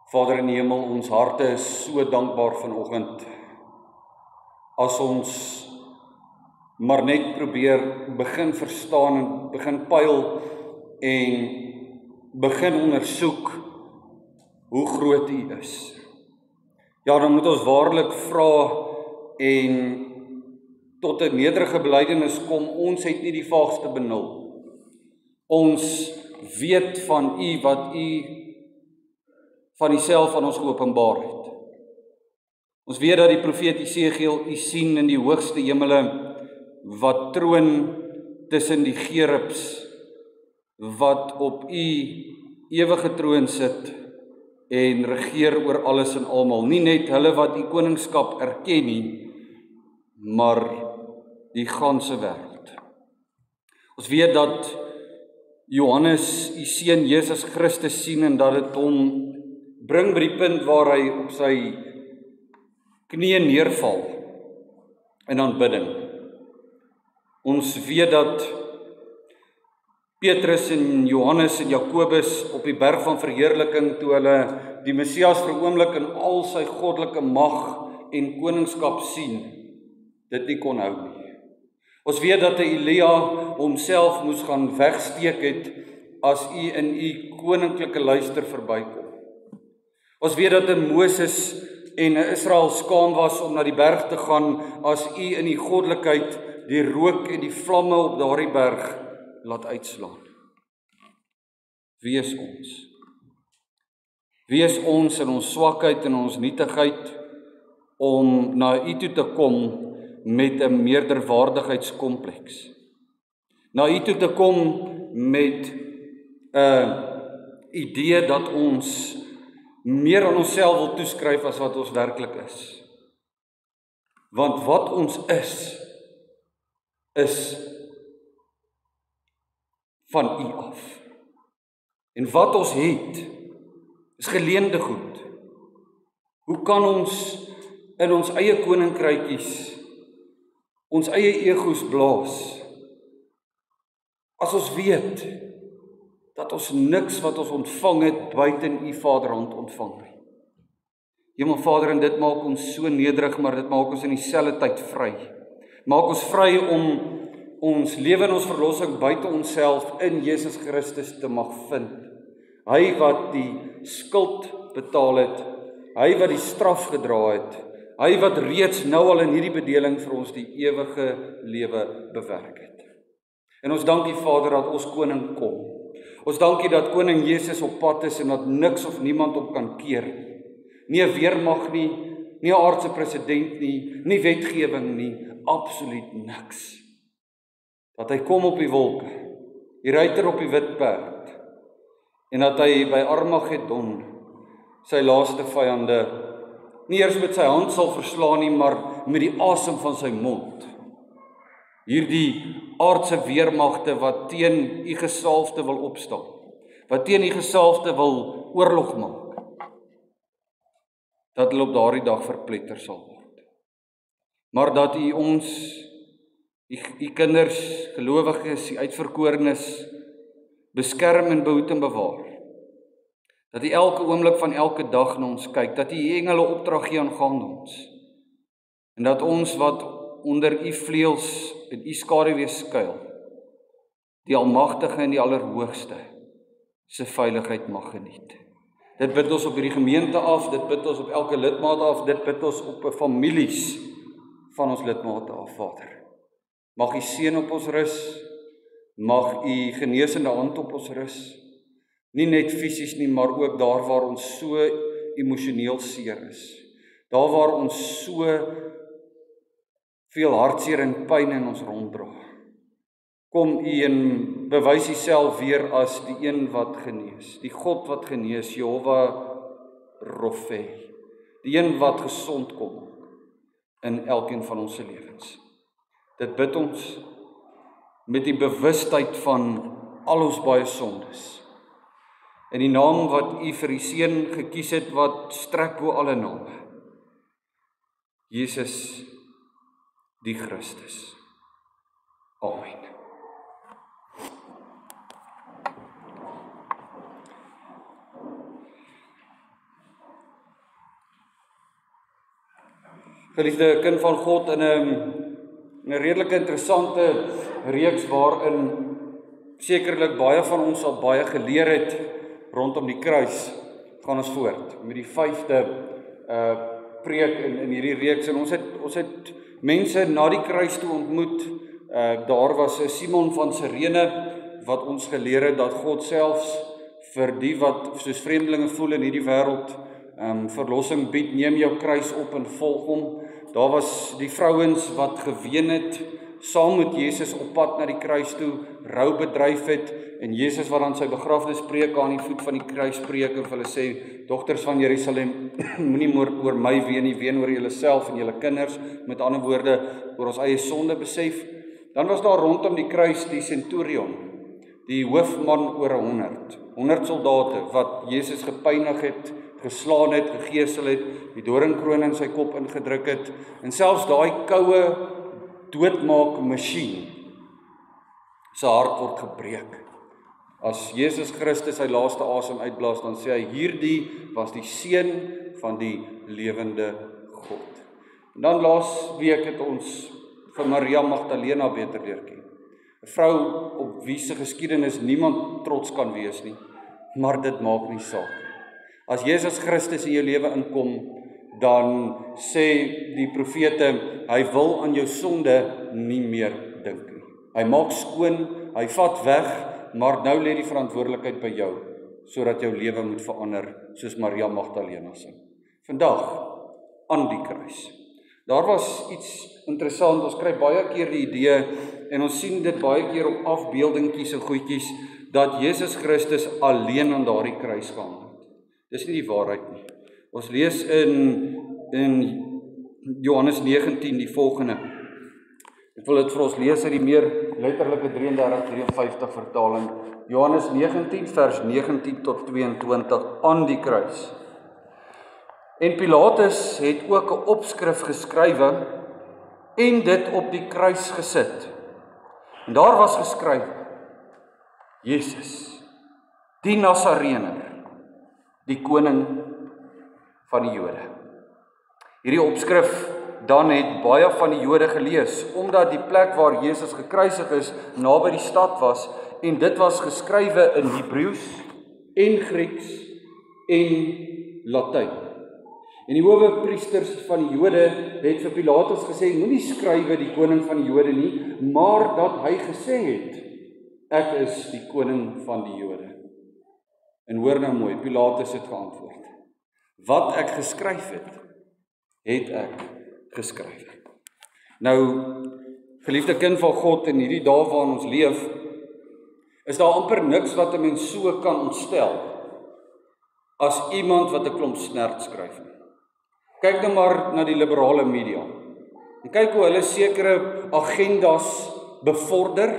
Vader in die hemel, ons harte is so dankbaar vanoggend as ons maar net probeer begin verstaan en begin pyl en begin ondersoek hoe groot U is. Ja, dan moet ons waarlik vra en tot 'n nederige belydenis kom, ons het nie die vaagste benul. Ons weet van U wat U van Uself aan ons geopenbaar het. Ons weet dat die profeet Jesegiel U sien in die hoogste hemele wat troon tussen die gerubs wat op U ewige troon sit en regeer oor alles en almal. Nie net hulle wat U koningskap erken nie, maar die ganse wêreld. Ons weet dat Johannes U seun Jesus Christus sien en dat dit hom bring by die punt waar hy op sy knieë neerval in aanbidding. Ons weet dat Petrus en Johannes en Jakobus op die berg van verheerliking, toe hulle die Messias vir 'n oomblik in al sy goddelike mag en koningskap sien, dit nie kon hou nie. Ons weet dat Elia homself moes gaan wegsteek het as U in U koninklike luister verbykom. Ons weet dat Moses en Israel skaam was om na die berg te gaan as U in die goddelikheid die rook en die vlamme op daardie berg laat uitslaan. Wie is ons? Wie is ons in ons swakheid en ons nietigheid om na U toe te kom met 'n meerderwaardigheidskompleks? Na U toe te kom met 'n idee dat ons meer aan onsself wil toeskryf as wat ons werklik is. Want wat ons is van U af. En wat ons het, is geleende goed. Hoe kan ons in ons eie koninkrykies ons eie egos blaas, as ons weet dat ons niks wat ons ontvang het buite in U Vaderhand ontvang nie. Hemel Vader, en dit maak ons so nederig, maar dit maak ons in dieselfde tyd vry. Maak ons vry om ons lewe en ons verlossing buite onsself in Jesus Christus te mag vind. Hy wat die skuld betaal het, hy wat die straf gedra het, hy wat reeds nou al in hierdie bedeling vir ons die ewige lewe bewerk het. En ons dankie Vader dat ons koning kom. Ons dankie dat koning Jesus op pad is en dat niks of niemand hom kan keer nie. Nie 'n weermag nie, nie 'n aardse president nie, nie wetgewing nie, absoluut niks. Dat hy kom op die wolke, die ruiter op die wit perd, en dat hy by Armagedon sy laaste vyande nie eers met sy hand sal verslaan nie, maar met die asem van sy mond. Hierdie aardse weermagte wat teen U gesalfde wil opstaan, wat teen U gesalfde wil oorlog maak, dat hulle op daardie dag verpletter sal word. Maar dat U ons, U kinders, gelowiges, U uitverkorenes, beskerm en behoed en bewaar. Dat U elke oomblik van elke dag na ons kyk, dat U engele opdrag gee aangaande ons. En dat ons wat onder U vleuels in U skaduwee skuil, die Almagtige en die Allerhoogste se veiligheid mag geniet. Dit bid ons op hierdie gemeente af, dit bid ons op elke lidmaat af, dit bid ons op families van ons lidmate af, Vader. Mag U seën op ons rus, mag U genesende hand op ons rus, nie net fisies nie, maar ook daar waar ons so emosioneel seer is, daar waar ons so veel hartseer en pyn in ons ronddra. Kom U en bewys Uself weer as die een wat genees, die God wat genees, Jehovah Rofe, die een wat gesond kom in elkeen van ons se lewens. Dit bid ons met die bewustheid van al ons baie sondes. In die naam wat U vir U seun gekies het wat strek bo alle name, Jesus die Christus. Amen. Geliefde kind van God, in 'n redelike interessante reeks waarin sekerlik baie van ons al baie geleer het rondom die kruis, gaan ons voort met die 5de preek in hierdie reeks. En ons het mense na die kruis toe ontmoet. Daar was 'n Simon van Sirene wat ons geleer het dat God selfs vir die wat soos vreemdelinge voel in hierdie wêreld, verlossing bied. Neem jou kruis op en volg hom. Daar was die vrouens wat geween het saam met Jesus op pad na die kruis toe, rou bedryf het, en Jesus wat aan sy begrafnispreek aan die voet van die kruis preek en vir hulle sê, dogters van Jerusalem, moenie oor my ween nie, ween oor julleself en julle kinders, met ander woorde, oor ons eie sonde besef. Dan was daar rondom die kruis die centurion, die hoofman oor 100 soldate wat Jesus gepynig het, geslaan het, gegeesel het, die doringkroon in sy kop ingedruk het, en selfs daai koue doodmaak masjien, sy hart word gebreek. As Jesus Christus sy laaste asem uitblaas, dan sê hy, hierdie was die seun van die lewende God. En dan laas week het ons vir Maria Magdalena beter leer ken. 'n Vrou op wie se geskiedenis niemand trots kan wees nie, maar dit maak nie saak. As Jesus Christus in jou lewe inkom, dan sê die profete, hy wil aan jou sonde nie meer dink nie. Hy maak skoon, hy vat weg, maar nou lê die verantwoordelikheid by jou, sodat jou lewe moet verander, soos Maria Magdalena sê. Vandag, aan die kruis. Daar was iets interessant, ons kry baie keer die idee, en ons sien dit baie keer op afbeeldingkies en goedjies, dat Jesus Christus alleen aan daardie kruis gehang het. Dis nie die waarheid nie. Ons lees in Johannes 19 die volgende. Ek wil dit vir ons lees uit die meer letterlike 33-53 vertaling. Johannes 19 vers 19 tot 22 aan die kruis. En Pilatus het ook 'n opskrif geskrywe en dit op die kruis gesit. En daar was geskryf: Jesus, die Nasarener, die koning van die Jode. Hierdie opskrif dan het baie van die Jode gelees, omdat die plek waar Jesus gekruisig is, naby die stad was, en dit was geskrywe in Hebreëus en Grieks en Latyn. En die hoofpriesters van die Jode het vir Pilatus gesê, moenie skrywe die koning van die Jode nie, maar dat hy gesê het, ek is die koning van die Jode. En hoor nou mooi, Pilatus het geantwoord, wat ek geskryf het ek geskryf. Nou, geliefde kind van God, in hierdie dae waarin ons leef, is daar amper niks wat 'n mens so kan ontstel, as iemand wat 'n klomp snert skryf. Kyk nou maar na die liberale media, en kyk hoe hulle sekere agendas bevorder,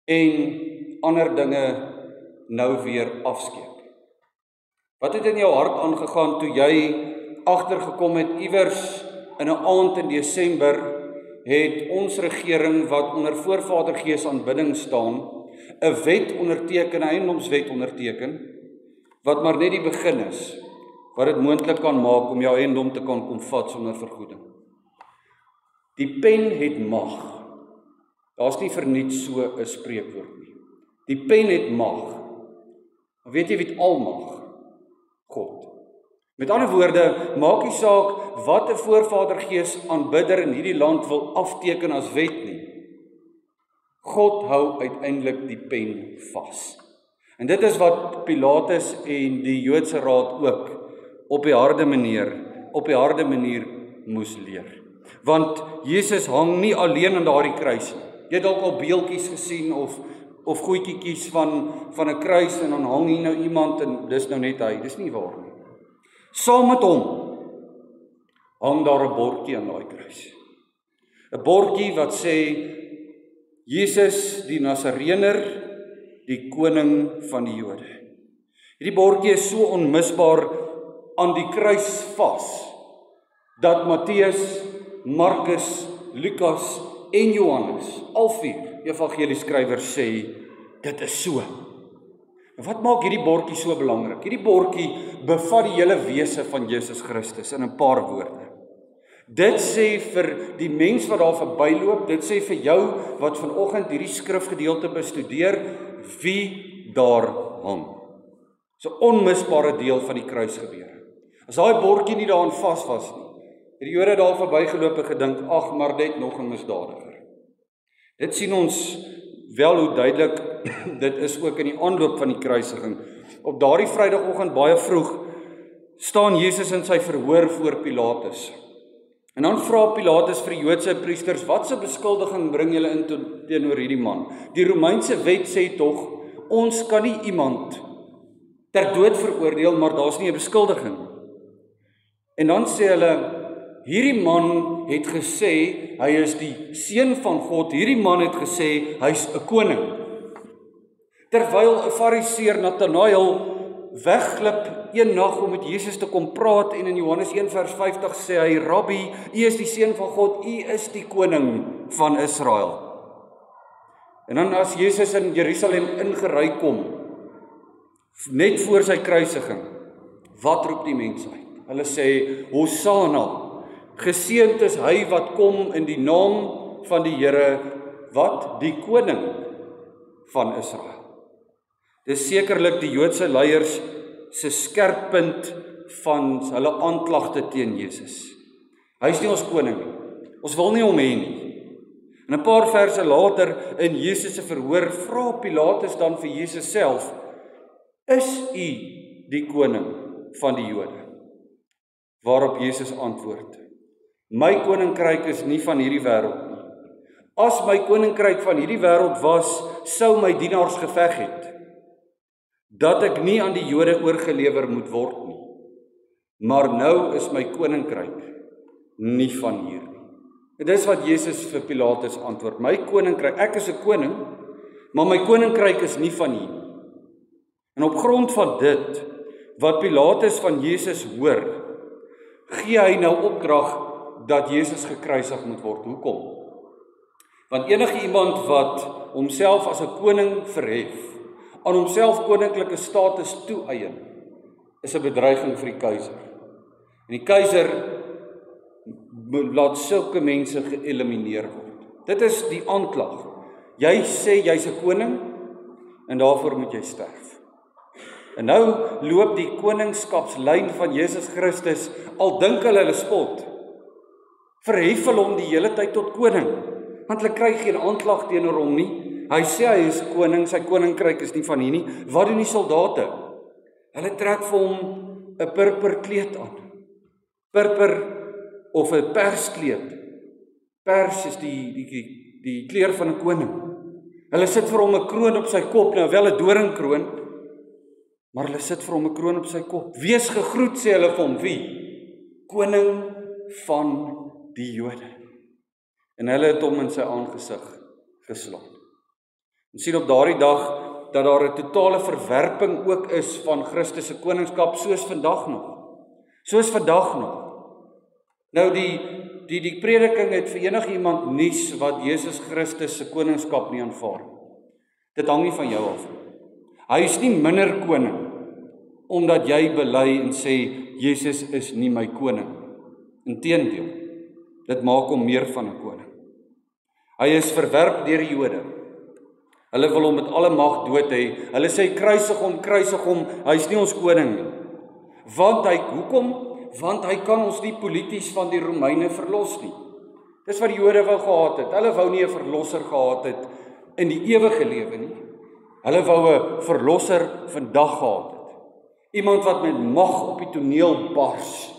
en ander dinge nou weer afskeep. Wat het in jou hart aangegaan toe jy agtergekom het iewers in 'n aand in Desember het ons regering wat onder Voorvadergees aanbidding staan 'n wet onderteken, 'n eiendomswet onderteken, wat maar net die begin is, wat dit moontlik kan maak om jou eiendom te kan kom vat sonder vergoeding. Die pen het mag. Daar's nie verniet so 'n spreekwoord nie. Die pen het mag. Maar weet jy wie het al mag? God. Met ander woorde, maak nie saak wat 'n Voorvadergees aanbidder in hierdie land wil afteken as wet nie. God hou uiteindelik die pen vas. En dit is wat Pilatus en die Joodse Raad ook op die harde manier moes leer. Want Jesus hang nie alleen aan daardie kruis nie. Jy het dalk al beeltjies gesien of goedjies van 'n kruis, en dan hang hier nou iemand en dis nou net hy. Dis nie waar nie. Saam met hom hang daar 'n bordjie aan daai kruis. 'n Bordjie wat sê Jesus die Nasarener, die koning van die Jode. Hierdie bordjie is so onmisbaar aan die kruis vas, dat Matteus, Markus, Lukas en Johannes, al 4 evangelieskrywers sê, dit is so. Wat maak hierdie bordjie so belangrik? Hierdie bordjie bevat die hele wese van Jesus Christus in 'n paar woorde. Dit sê vir die mens wat daar verbyloop, dit sê vir jou wat vanoggend hierdie skrifgedeelte bestudeer, wie daar hang. Dis 'n onmisbare deel van die kruisgebeure. As daai bordjie nie daaraan vas was nie, het die Jode daar verbygeloop en gedink, ag, maar net nog 'n misdadiger. Dit sien ons wel hoe duidelik dit is ook in die aanloop van die kruisiging. Op daardie Vrydagoggend baie vroeg staan Jesus in sy verhoor voor Pilatus. En dan vra Pilatus vir die Joodse priesters, watse beskuldiging bring julle in teenoor hierdie man? Die Romeinse wet sê tog, ons kan nie iemand ter dood veroordeel, maar daar's nie 'n beskuldiging. En dan sê hulle, hierdie man het gesê, hy is die seun van God, hierdie man het gesê, hy's 'n koning. Terwyl 'n Fariseer Natanael wegglip een nag om met Jesus te kom praat en in Johannes 1 vers 50 sê hy, Rabbi, u is die seun van God, u is die koning van Israel. En dan as Jesus in Jerusalem ingery kom, net voor sy kruisiging, wat roep die mense uit? Hulle sê, Hosanna, geseënd is hy wat kom in die naam van die Here, wat? Die koning van Israel. Dis sekerlik die Joodse leiers se skerppunt van hulle aanklagte teen Jesus. Hy is nie ons koning nie. Ons wil nie hom hê nie. En 'n paar verse later in Jesus se verhoor vra Pilatus dan vir Jesus self, is u die koning van die Jode? Waarop Jesus antwoord, my koninkryk is nie van hierdie wêreld nie. As my koninkryk van hierdie wêreld was, sou my dienaars geveg het, dat ek nie aan die Jode oorgelewer moet word nie. Maar nou is my koninkryk nie van hier nie. En dis wat Jesus vir Pilatus antwoord, my koninkryk, ek is 'n koning, maar my koninkryk is nie van hier nie. En op grond van dit, wat Pilatus van Jesus hoor, gee hy nou opdrag dat Jesus gekruisig moet word. Hoekom? Want enige iemand wat homself as 'n koning verhef, aan homself koninklike status toeëien, is 'n bedreiging vir die keiser. En die keiser laat sulke mense geëlimineer word. Dit is die aanklag. Jy sê jy's 'n koning en daarvoor moet jy sterf. En nou loop die koningskapslyn van Jesus Christus, al dink hulle spot, verhef hulle hom die hele tyd tot koning, want hulle kry geen aanklag teenoor hom nie. Hy sê hy is koning, sy koninkryk is nie van hier nie. Wat doen die soldate? Hulle trek vir hom 'n purper kleed aan. Purper of 'n perskleed. Pers is die kleur van 'n koning. Hulle sit vir hom 'n kroon op sy kop, nou wel 'n doringkroon, maar hulle sit vir hom 'n kroon op sy kop. Wees gegroet, sê hulle vir hom, wie? Koning van die Jode. En hulle het hom in sy aangesig geslaan. Ons sien op daardie dag dat daar 'n totale verwerping ook is van Christus se koningskap, soos vandag nog. Nou die prediking het vir enige iemand nuus wat Jesus Christus se koningskap nie aanvaar. Dit hang nie van jou af. Hy is nie minder koning omdat jy bely en sê Jesus is nie my koning. Inteendeel, dit maak hom meer van 'n koning. Hy is verwerp deur die Jode. Hulle wil hom met alle mag dood hê. Hulle sê kruisig hom, hy is nie ons koning nie. Hoekom? Want hy kan ons nie polities van die Romeine verlos nie. Dis wat die Jode wou gehad het. Hulle wou nie 'n verlosser gehad het in die ewige lewe nie. Hulle wou 'n verlosser vandag gehad het. Iemand wat met mag op die toneel bars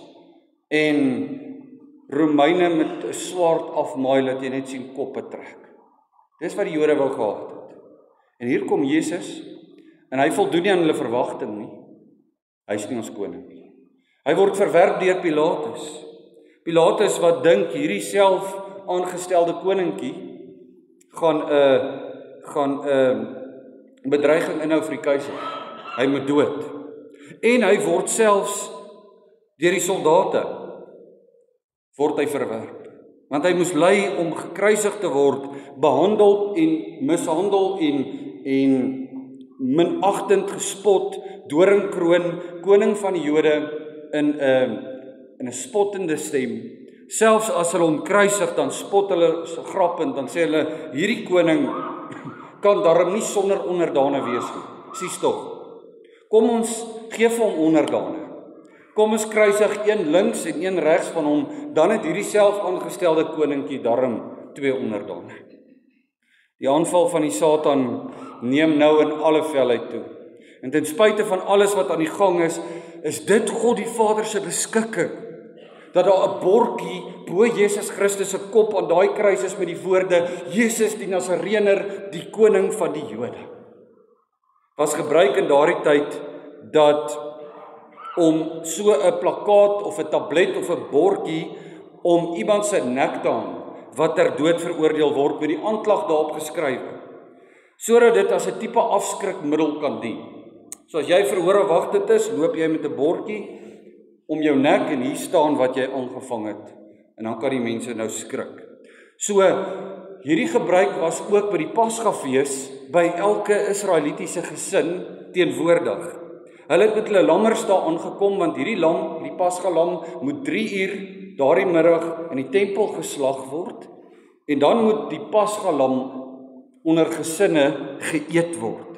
en Romeine met 'n swaard afmaai dat jy net sien koppe trek. Dis wat die Jode wou gehad het. En hier kom Jesus en hy voldoen nie aan hulle verwagting nie. Hy is nie ons koning nie. Hy word verwerp deur Pilatus. Pilatus wat dink hierdie self aangestelde koningkie gaan 'n bedreiging inhou vir die keiser. Hy moet dood. En hy word selfs deur die soldate word hy verwerp. Want hy moes ly om gekruisig te word, behandel en mishandel en minagtend gespot, doringkroon, koning van die Jode in 'n spottende stem, Selfs as hulle hom kruisig, dan spot hulle so grappend, dan sê hulle, hierdie koning kan darm nie sonder onderdane wees nie. Sies tog. Kom ons gee vir hom onderdane. Kom ons kruisig een links en een regs van hom, dan het hierdie self aangestelde koninkie darm 2 onderdane. Die aanval van die Satan neem nou in alle felheid toe. En ten spyte van alles wat aan die gang is dit God die Vader se beskikking, dat daar 'n bordjie bo Jesus Christus se kop aan daai kruis is met die woorde, Jesus die Nasareëner, die koning van die Jode. Was gebruik in daardie tyd dat om so 'n plakkaat of 'n tablet of 'n bordjie om iemand se nek te hang, wat ter dood veroordeel word, met die aanklag daarop geskryf, sodat dit as 'n tipe afskrikmiddel kan dien. So as jy verhoor wagtend is, loop jy met 'n bordjie om jou nek en hier staan wat jy aangevang het, en dan kan die mense nou skrik. So, hierdie gebruik was ook by die Pasgafees by elke Israelitiese gesin teenwoordig. Hulle het met hulle lammers daar aangekom, want hierdie lam, die Pasgalam, moet 3 uur daardie middag in die tempel geslag word, en dan moet die Pasgalam onder gesinne geëet word.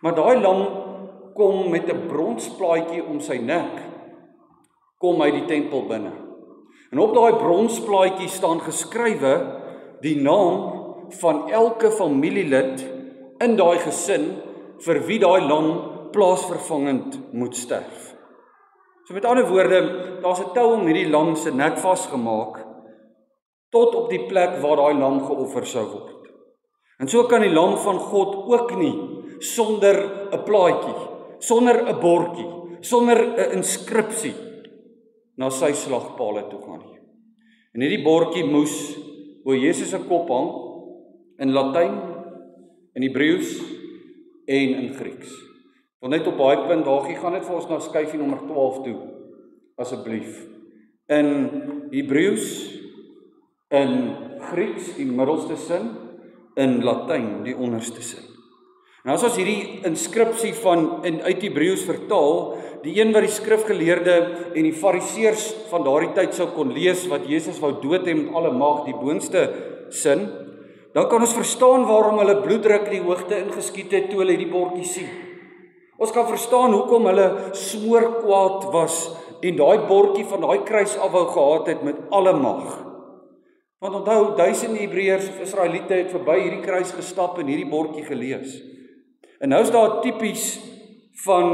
Maar daai lam kom met 'n bronsplaatjie om sy nek, kom uit die tempel binne. En op daai bronsplaatjie staan geskrywe die naam van elke familielid in daai gesin vir wie daai lam plaasvervangend moet sterf. So met ander woorde, daar's 'n tou om hierdie lam se nek vasgemaak tot op die plek waar daai lam geoffer sou word. En so kan die lam van God ook nie sonder 'n plaatjie, sonder 'n bordjie, sonder 'n inskripsie na sy slagpale toe gaan nie. En hierdie bordjie moes bo Jesus se kop hang in Latyn, in Hebreëus en in Grieks. Want net op daai punt, Dagie, gaan net vir ons na skyfie nommer 12 toe, asseblief. In Hebreëus, in Grieks die middelste sin, in Latyn die onderste sin. En as ons hierdie inskripsie uit Hebreëus vertaal, die een wat die skrifgeleerde en die fariseërs van daardie tyd sou kon lees, wat Jesus wou dood hê met alle mag, die boonste sin, dan kan ons verstaan waarom hulle bloeddruk in die hoogte ingeskiet het toe hulle hierdie bordjie sien. Ons kan verstaan hoekom hulle smoor kwaad was en daai bordjie van daai kruis af wou gehad het met alle mag. Want onthou, duisende Hebreërs of Israeliete het verby hierdie kruis gestap en hierdie bordjie gelees. En nou is daar tipies van,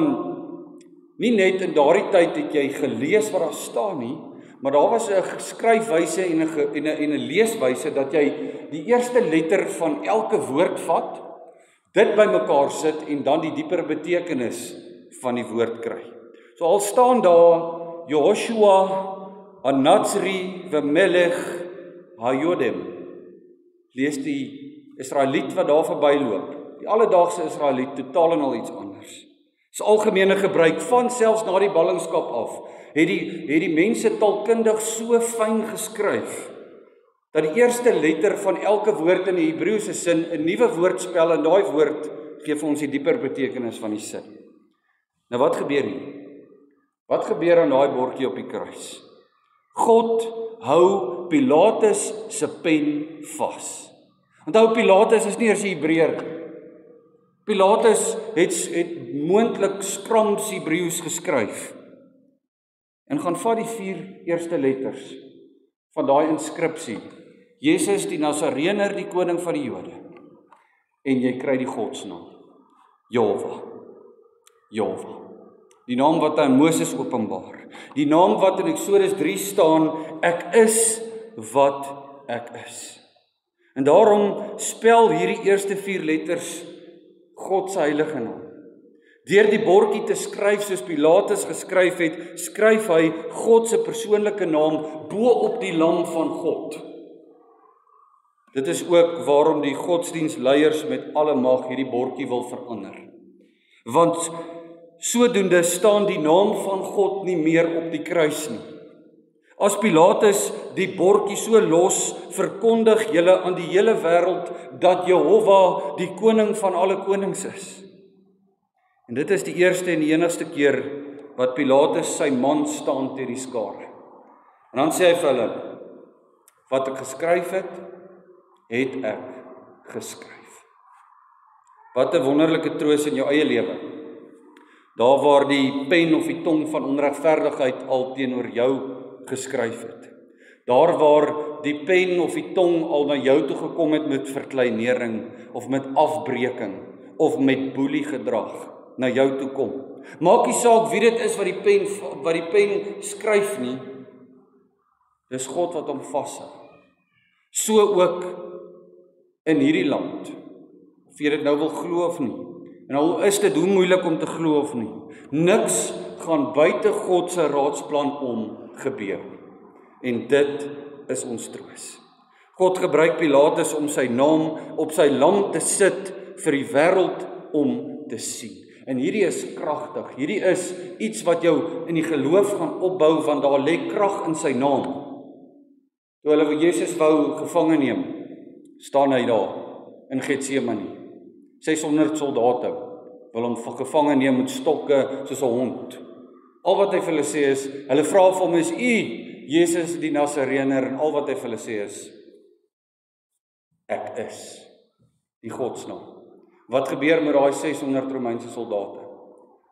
nie net in daardie tyd het jy gelees wat daar staan nie, maar daar was 'n skryfwyse en 'n leeswyse dat jy die eerste letter van elke woord vat, dit bymekaar sit en dan die dieper betekenis van die woord kry. So al staan daar Joshua Anatsri Vemelech Hayodem. Lees die Israeliet wat daar verbyloop, die alledaagse Israeliet, totaal en al iets anders. Dis algemene gebruik van selfs na die ballingskap af, het die mense taalkundig so fyn geskryf, dat die eerste letter van elke woord in die Hebreëse sin 'n nuwe woord spel, en daai woord gee vir ons die dieper betekenis van die sin. Nou wat gebeur hier? Wat gebeur aan daai bordjie op die kruis? God hou Pilatus se pen vas. Onthou, Pilatus is nie eers 'n Hebreër. Pilatus het moontlik Strams Hebreëus geskryf. En gaan vat die 4 eerste letters van daai inskripsie. Jesus die Nasareëner, die koning van die Jode. En jy kry die godsnaam. Jahwe. Jahwe. Die naam wat aan Moses openbaar. Die naam wat in Eksodus 3 staan, ek is wat ek is. En daarom spel hierdie eerste 4 letters God se heilige naam. Deur die bordjie te skryf soos Pilatus geskryf het, skryf hy God se persoonlike naam bo op die lam van God. Dit is ook waarom die godsdienstleiers met alle mag hierdie bordjie wil verander. Want sodoende staan die naam van God nie meer op die kruis nie. As Pilatus die bordjie so los, verkondig julle aan die hele wêreld dat Jehova die koning van alle konings is. En dit is die eerste en die enigste keer wat Pilatus sy man staan teen die skare. En dan sê hy vir hulle, Wat ek geskryf het ek geskryf. Wat 'n wonderlike troos in jou eie lewe. Daar waar die pen of die tong van onregverdigheid al teenoor jou geskryf het. Daar waar die pen of die tong al na jou toe gekom het met verkleinering of met afbreking of met boelie gedrag na jou toe kom. Maak nie saak wie dit is wat die pen skryf nie. Dis God wat hom vashou. So ook in hierdie land. Of jy dit nou wil glo of nie. En al is dit hoe moeilik om te glo of nie. Niks gaan buite God se raadsplan om gebeur. En dit is ons troos. God gebruik Pilatus om sy naam op sy lam te sit vir die wêreld om te sien. En hierdie is kragtig. Hierdie is iets wat jou in die geloof gaan opbou, want daar lê krag in sy naam. Toe hulle Jesus wou gevange neem, staan hy daar in Getsemane. 600 soldate wil hom gevange neem met stokke soos 'n hond. Al wat hy vir hulle sê is, hulle vra vir hom is U, Jesus die Nasareëner, en al wat hy vir hulle sê is, ek is die Godsnaam. Wat gebeur met daai 600 Romeinse soldate?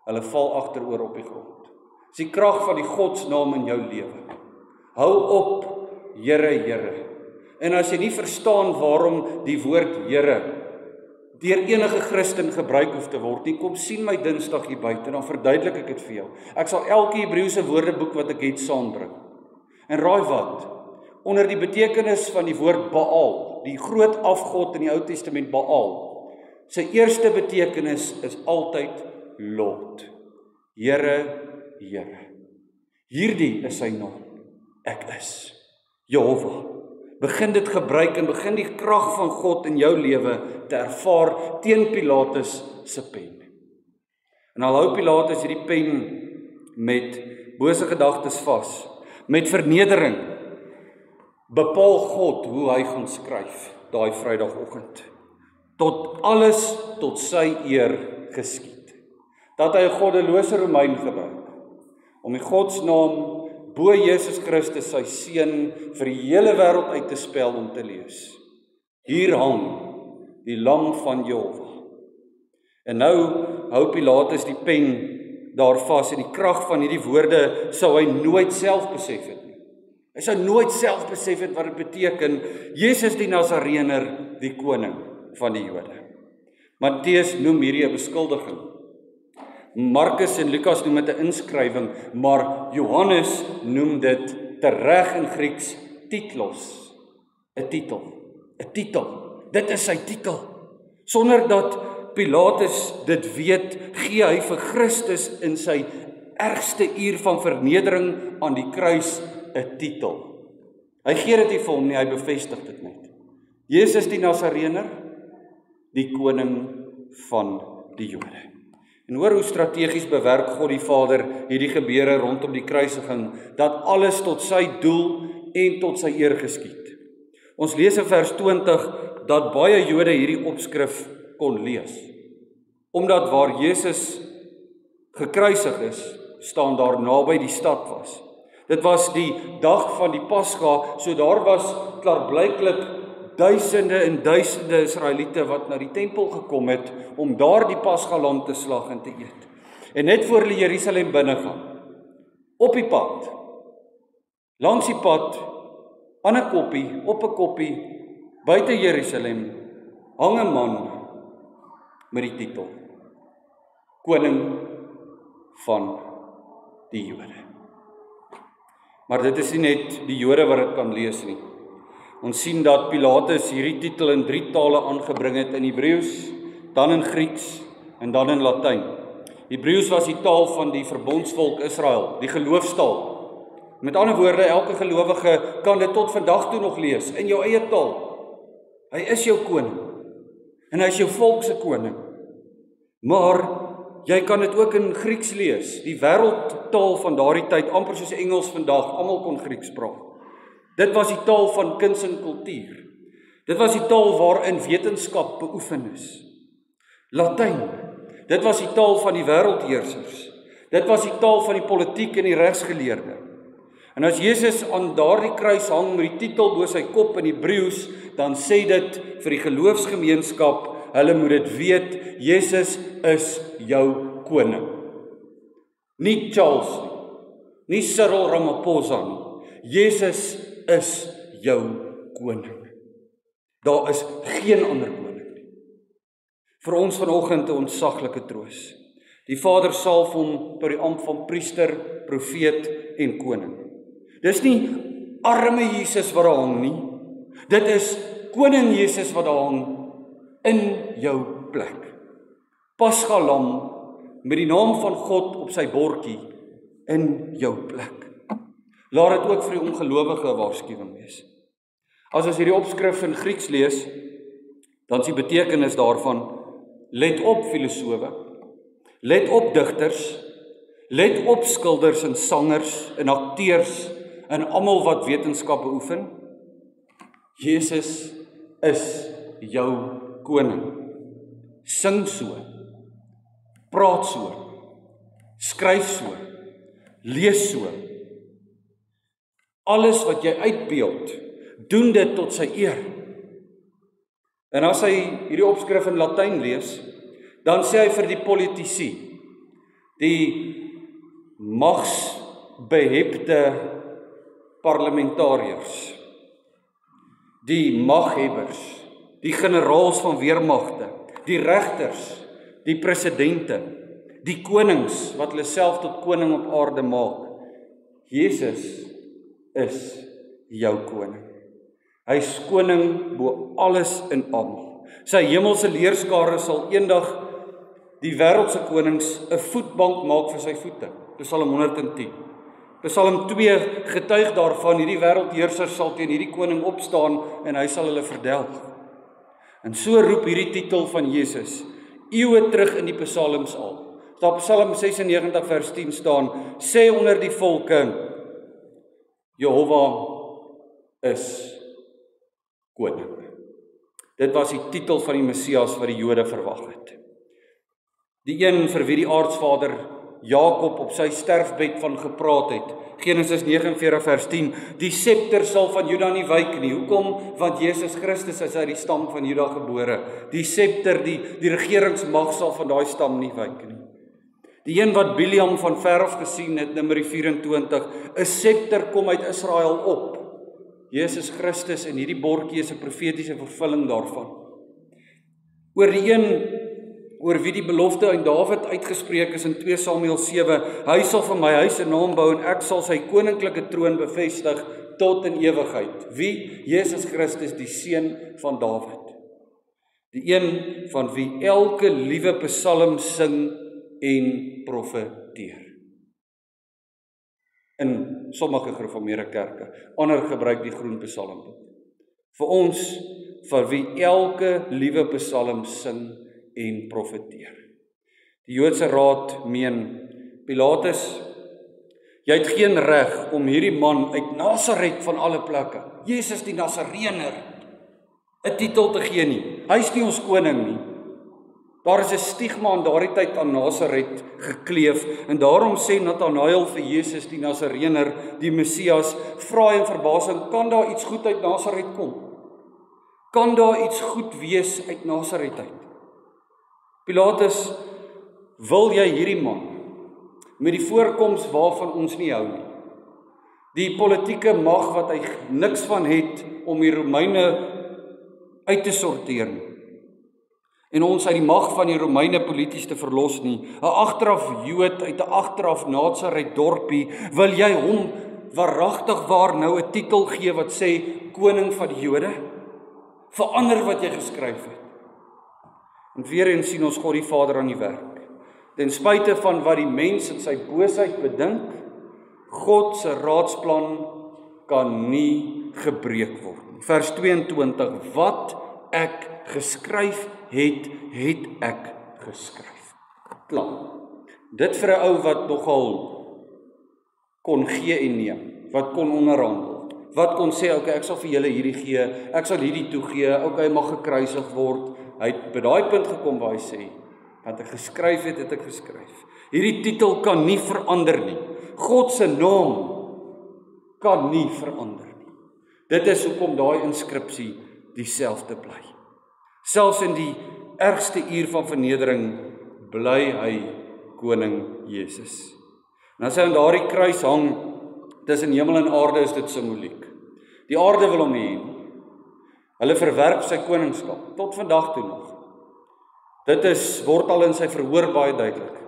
Hulle val agteroor op die grond. Dis die krag van die Godsnaam in jou lewe. Hou op, Here, Here. En as jy nie verstaan waarom die woord Here deur enige Christen gebruik hoef te word nie, kom sien my Dinsdag hier buite, dan verduidelik ek dit vir jou. Ek sal elke Hebreëse woordeboek wat ek het saambring. En raai wat? Onder die betekenis van die woord Baal, die groot afgod in die Ou Testament Baal, sy eerste betekenis is altyd Lord. Here, Here. Hierdie is sy naam. Ek is Jehovah. Begin dit gebruik en begin die krag van God in jou lewe te ervaar teen Pilatus se pen. En al hou Pilatus hierdie pen met bose gedagtes vas, met vernedering, bepaal God hoe hy gaan skryf daai Vrydagoggend. Tot alles tot sy eer geskied. Dat hy 'n goddelose Romein gebruik om die Godsnaam bo Jesus Christus sy seun vir die hele wêreld uit te spel om te lees. Hier hang die lam van Jehovah. En nou hou Pilatus die pen daar vas en die krag van hierdie woorde sou hy nooit self besef het nie. Hy sou nooit self besef het wat dit beteken, Jesus die Nasareëner, die koning van die Jode. Matteus noem hierdie 'n beskuldiging. Markus en Lukas noem dit 'n inskrywing, maar Johannes noem dit tereg in Grieks titlos, 'n titel, 'n titel. Dit is sy titel. Sonder dat Pilatus dit weet, gee hy vir Christus in sy ergste uur van vernedering aan die kruis 'n titel. Hy gee dit nie vir hom nie, hy bevestig dit net. Jesus die Nasareëner, die koning van die Jode. En hoor hoe strategies bewerk God die Vader hierdie gebeure rondom die kruisiging, dat alles tot sy doel en tot sy eer geskied. Ons lees in vers 20 dat baie Jode hierdie opskrif kon lees. Omdat waar Jesus gekruisig is, staan daar naby die stad was. Dit was die dag van die Pasga, so daar was klaarblyklik duisende en duisende Israeliete wat na die tempel gekom het om daar die Pasgalam te slag en te eet. En net voor hulle Jerusalem binne gaan, op die pad, langs die pad, aan 'n koppie, op 'n koppie, buite Jerusalem, hang 'n man met die titel Koning van die Jode. Maar dit is nie net die Jode wat dit kan lees nie. Ons sien dat Pilatus hierdie titel in 3 tale aangebring het, in Hebreëus, dan in Grieks en dan in Latyn. Hebreëus was die taal van die verbondsvolk Israel, die geloofstaal. Met ander woorde, elke gelowige kan dit tot vandag toe nog lees, in jou eie taal. Hy is jou koning, en hy is jou volk se koning. Maar jy kan dit ook in Grieks lees, die wêreldtaal van daardie tyd, amper soos Engels vandag, almal kon Grieks praat. Dit was die taal van kuns en kultuur. Dit was die taal waarin wetenskap beoefen is. Latyn, dit was die taal van die wêreldheersers. Dit was die taal van die politiek en die regsgeleerde. En as Jesus aan daardie kruis hang met die titel bo sy kop in Hebreëus, dan sê dit vir die geloofsgemeenskap, hulle moet dit weet, Jesus is jou koning. Nie Charles nie Cyril Ramaphosa nie. Jesus is jou koning. Daar is geen ander koning nie. Vir ons vanoggend 'n ontsaglike troos. Die Vader salf hom tot die ampt van priester, profeet en koning. Dis nie arme Jesus wat daar hang nie. Dit is koning Jesus wat daar hang in jou plek. Pasgalam met die naam van God op sy bordjie in jou plek. Laat dit ook vir die ongelowige 'n waarskuwing wees. As ons hierdie opskrif in Grieks lees, dan is die betekenis daarvan: let op filosowe, let op digters, let op skilders en sangers en akteurs en almal wat wetenskap beoefen. Jesus is jou koning. Sing so, praat so, skryf so, lees so. Alles wat jy uitbeeld, doen dit tot sy eer. En as hy hierdie opskrif in Latyn lees, dan sê hy vir die politici, die magsbehepte parlementariërs, die maghebbers, die generaals van weermagte, die regters, die presidente, die konings wat hulle self tot koning op aarde maak. Jesus is jou koning. Hy is koning bo alles en almal. Sy hemelse leerskare sal eendag die wêreldse konings 'n voetbank maak vir sy voete. Psalm 110. Psalm 2 getuig daarvan, hierdie wêreldheersers sal teen hierdie koning opstaan en hy sal hulle verdelg. En so roep hierdie titel van Jesus eeue terug in die psalms al. Daar Psalm 96 vers 10 staan, sê onder die volke, Jehovah is koning. Dit was die titel van die Messias wat die Jode verwag het. Die een vir wie die aartsvader Jakob op sy sterfbed van gepraat het. Genesis 49 vers 10, die scepter sal van Juda nie wyk nie. Hoekom? Want Jesus Christus is uit die stam van Juda gebore. Die scepter, die regeringsmag sal van daai stam nie wyk nie. Die een wat Biliam van ver af gesien het, Numeri 24, 'n scepter kom uit Israel op. Jesus Christus en hierdie bordjie is 'n profetiese vervulling daarvan. Oor die een oor wie die belofte aan Dawid uitgespreek is in 2 Samuel 7, hy sal vir my huis 'n naam bou en ek sal sy koninklike troon bevestig tot in ewigheid. Wie? Jesus Christus, die seun van Dawid. Die een van wie elke liewe psalm sing en profeteer. In sommige gereformeerde kerke, ander gebruik die groen psalmboek. Vir ons, vir wie elke liewe psalm sing en profeteer. Die Joodse raad meen, Pilatus, jy het geen reg om hierdie man uit Nasaret van alle plekke, Jesus die Nasareëner, 'n titel te gee nie. Hy is nie ons koning nie. Daar is 'n stigma in daardie tyd aan Nasaret gekleef en daarom sê Nathanael vir Jesus die Nasareëner, die Messias, vra hy in verbasing, kan daar iets goed uit Nasaret kom? Kan daar iets goed wees uit Nasaret uit? Pilatus, wil jy hierdie man met die voorkoms waarvan ons nie hou nie, die politieke mag wat hy niks van het om die Romeine uit te sorteer nie, en ons uit die mag van die Romeine polities te verlos nie, 'n agteraf Jood uit 'n agteraf Nasaret dorpie, wil jy hom waaragtig waar nou 'n titel gee wat sê koning van die Jode? Verander wat jy geskryf het. En weer eens sien ons God die Vader aan die werk. Ten spyte van wat die mens in sy boosheid bedink, God se raadsplan kan nie gebreek word nie. Vers 22, wat ek geskryf het, het ek geskryf. Klaar. Dit vir 'n ou wat nogal kon gee en neem, wat kon onderhandel, wat kon sê, okay, ek sal vir julle hierdie gee, ek sal hierdie toegee, okay, mag gekruisig word. Hy het by daai punt gekom waar hy sê, wat ek geskryf het, het ek geskryf. Hierdie titel kan nie verander nie. God se naam kan nie verander nie. Dit is hoekom daai inskripsie dieselfde bly. Selfs in die ergste uur van vernedering bly hy koning Jesus. En as hy aan daardie kruis hang tussen hemel en aarde, is dit simboliek. Die aarde wil hom nie hê nie. Hulle verwerp sy koningskap tot vandag toe nog. Dit word al in sy verhoor baie duidelik.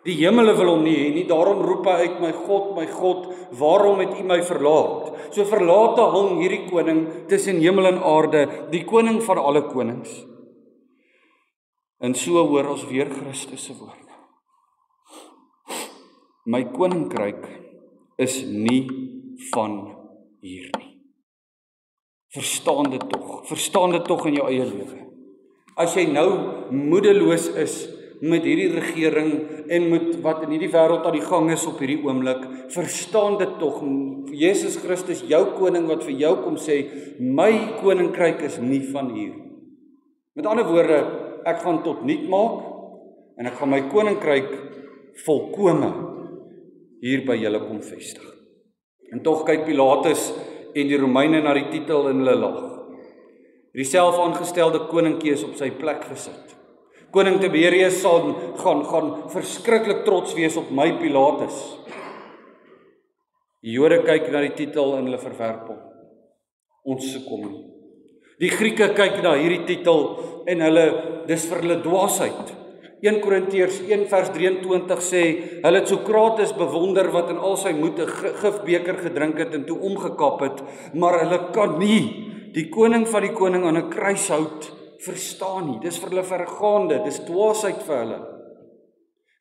Die hemele wil hom nie hê nie, daarom roep hy uit, my God, waarom het U my verlaat? So verlate hang hierdie koning tussen hemel en aarde, die koning van alle konings. En so hoor ons weer Christus se woorde. My koninkryk is nie van hier nie. Verstaan dit tog in jou eie lewe. As jy nou moedeloos is met hierdie regering en met wat in hierdie wêreld aan die gang is op hierdie oomblik, verstaan dit tog, Jesus Christus, jou koning wat vir jou kom sê, my koninkryk is nie van hier. Met ander woorde, ek gaan tot niet maak en ek gaan my koninkryk volkome hier by julle kom vestig. En tog kyk Pilatus en die Romeine na die titel in hulle lag. Die selfaangestelde koninkie is op sy plek gesit. Koning Tiberius sal gaan verskriklik trots wees op my Pilatus. Die Jode kyk na die titel en hulle verwerp hom. Ons sukkel nie. Die Grieke kyk na hierdie titel en dis vir hulle dwaasheid. 1 Korintiërs 1 vers 23 sê, hulle het Sokrates bewonder wat in al sy moed 'n gifbeker gedrink het en toe omgekap het, maar hulle kan nie die koning van die koning aan 'n kruishout verstaan nie. Dis vir hulle vergaande, dis dwaasheid vir hulle.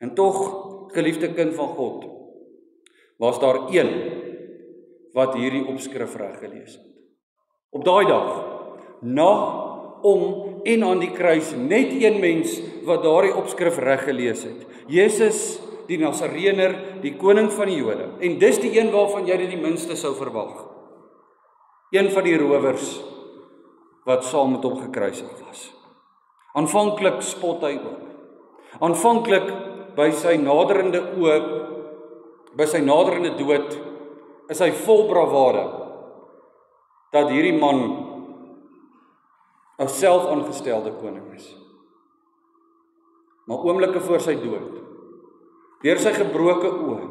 En tog, geliefde kind van God, was daar een wat hierdie opskrif reg gelees het. Op daai dag, na, om en aan die kruis, net een mens wat daardie opskrif reg gelees het. Jesus, die Nasareëner, die koning van die Jode. En dis die een waarvan jy dit die minste sou verwag. Een van die rowers wat saam met hom gekruisig was. Aanvanklik spot hy ook. Aanvanklik by sy naderende dood, is hy vol bravade dat hierdie man 'n selfaangestelde koning is. Maar oomblikke voor sy dood, deur sy gebroke oë,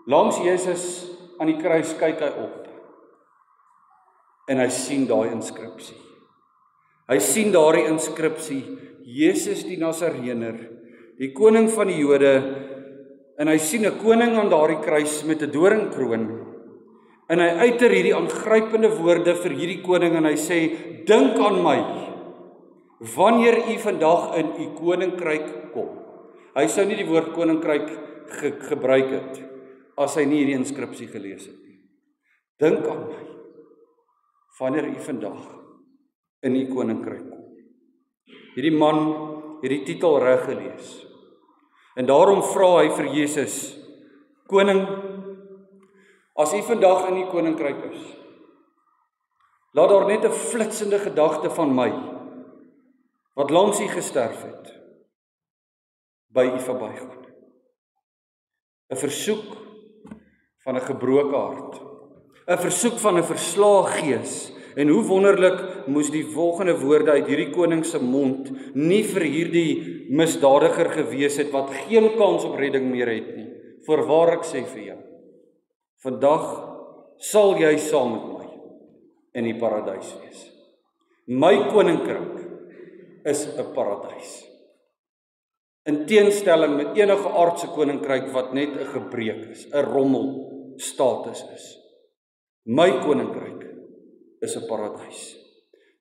langs Jesus aan die kruis kyk hy op. En hy sien daai inskripsie. Hy sien daardie inskripsie, Jesus die Nasareëner, die koning van die Jode, en hy sien 'n koning aan daardie kruis met 'n doringkroon. En hy uiter hierdie aangrypende woorde vir hierdie koning en hy sê, dink aan my, wanneer u vandag in u koninkryk kom. Hy sou nie die woord koninkryk gebruik het, as hy nie hierdie inskripsie gelees het nie. Dink aan my, wanneer u vandag in u koninkryk kom. Hierdie man het die titel reg gelees. En daarom vra hy vir Jesus, koning, as u vandag in die koninkryk is, laat daar net 'n flitsende gedagte van my, wat langs u gesterf het, by u verbygaan. 'n Versoek van 'n gebroke hart, 'n versoek van 'n verslae gees, en hoe wonderlik moes die volgende woorde uit hierdie koning se mond nie vir hierdie misdadiger gewees het, wat geen kans op redding meer het nie. Voorwaar ek sê vir jou, vandag sal jy saam met my in die paradys wees. My koninkryk is 'n paradys. In teenstelling met enige aardse koninkryk wat net 'n gebreek is, 'n rommel status is. My koninkryk is 'n paradys.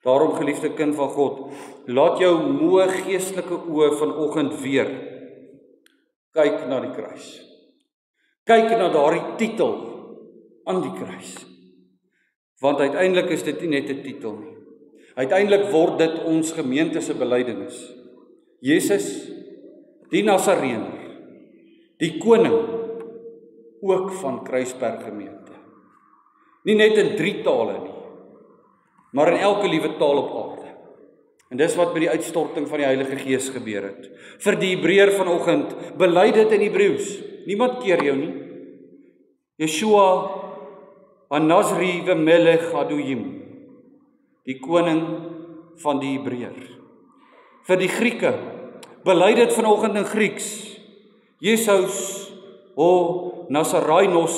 Daarom, geliefde kind van God, laat jou moe geestelike oë vanoggend weer kyk na die kruis. Kyk na daardie titel aan die kruis. Want uiteindelik is dit nie net 'n titel nie. Uiteindelik word dit ons gemeente se belydenis. Jesus, die Nasareëner, die koning, ook van Kruisberg gemeente. Nie net in 3 tale nie, maar in elke liewe taal op aarde. En dis wat met die uitstorting van die Heilige Gees gebeur het. Vir die Hebreër vanoggend, bely dit in Hebreëus. Niemand keer jou nie. Yeshua An-Nasri Melech Adoyim, die koning van die Hebreër. Vir die Grieke, bely dit vanoggend in Grieks, Jesus o Nazarainos,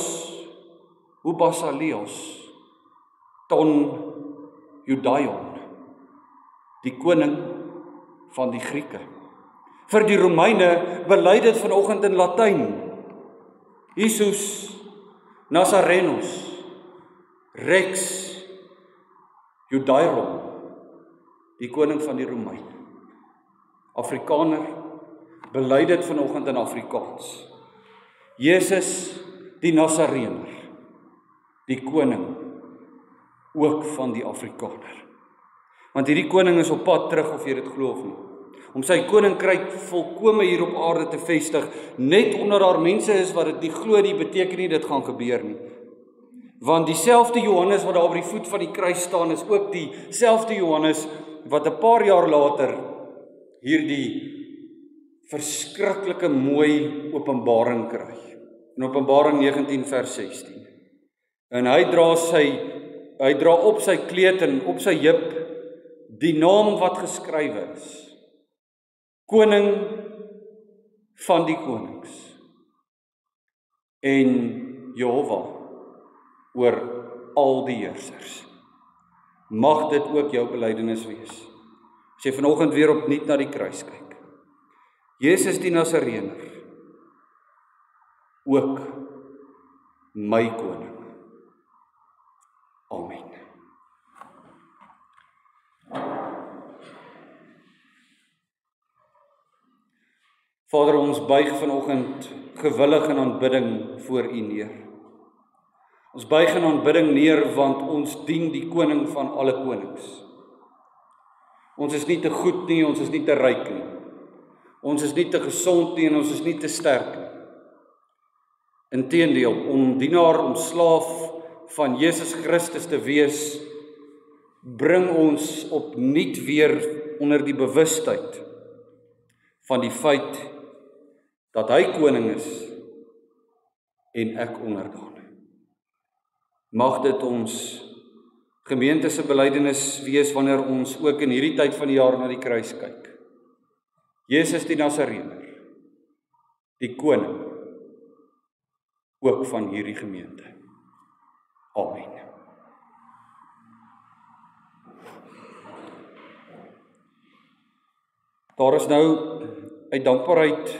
o Basalios, ton Judaion, die koning van die Grieke. Vir die Romeine, bely dit vanoggend in Latyn, Jesus Nazarenus, Rex Judairon, die koning van die Romeine. Afrikaner, bely dit vanoggend in Afrikaans. Jesus die Nazarener, die koning ook van die Afrikaner. Want hierdie koning is op pad terug, of jy dit glo of nie, om sy koninkryk volkome hier op aarde te vestig, net omdat daar mense is wat dit nie glo nie, beteken nie dit gaan gebeur nie. Want dieselfde Johannes wat daar op die voet van die kruis staan, is ook dieselfde Johannes wat 'n paar jaar later hierdie verskriklike mooi openbaring kry. In Openbaring 19 vers 16. En hy dra op sy kleed en op sy heup die naam wat geskrywe is. Koning van die konings. En Jehovah oor al die heersers. Mag dit ook jou belydenis wees. As jy vanoggend weer opnuut na die kruis kyk. Jesus die Nazarener, ook my koning. Amen. Vader, ons buig vanoggend gewillig in aanbidding voor U neer. Ons buig in aanbidding neer, want ons dien die koning van alle konings. Ons is nie te goed nie, ons is nie te ryk nie. Ons is nie te gesond nie en ons is nie te sterk nie. Inteendeel, om dienaar, om slaaf van Jesus Christus te wees, bring ons opnuut weer onder die bewustheid van die feit dat hy koning is en ek onderdaan. Mag dit ons gemeente se belydenis wees wanneer ons ook in hierdie tyd van die jaar na die kruis kyk. Jesus die Nazarener, die koning, ook van hierdie gemeente. Amen. Daar is nou uit dankbaarheid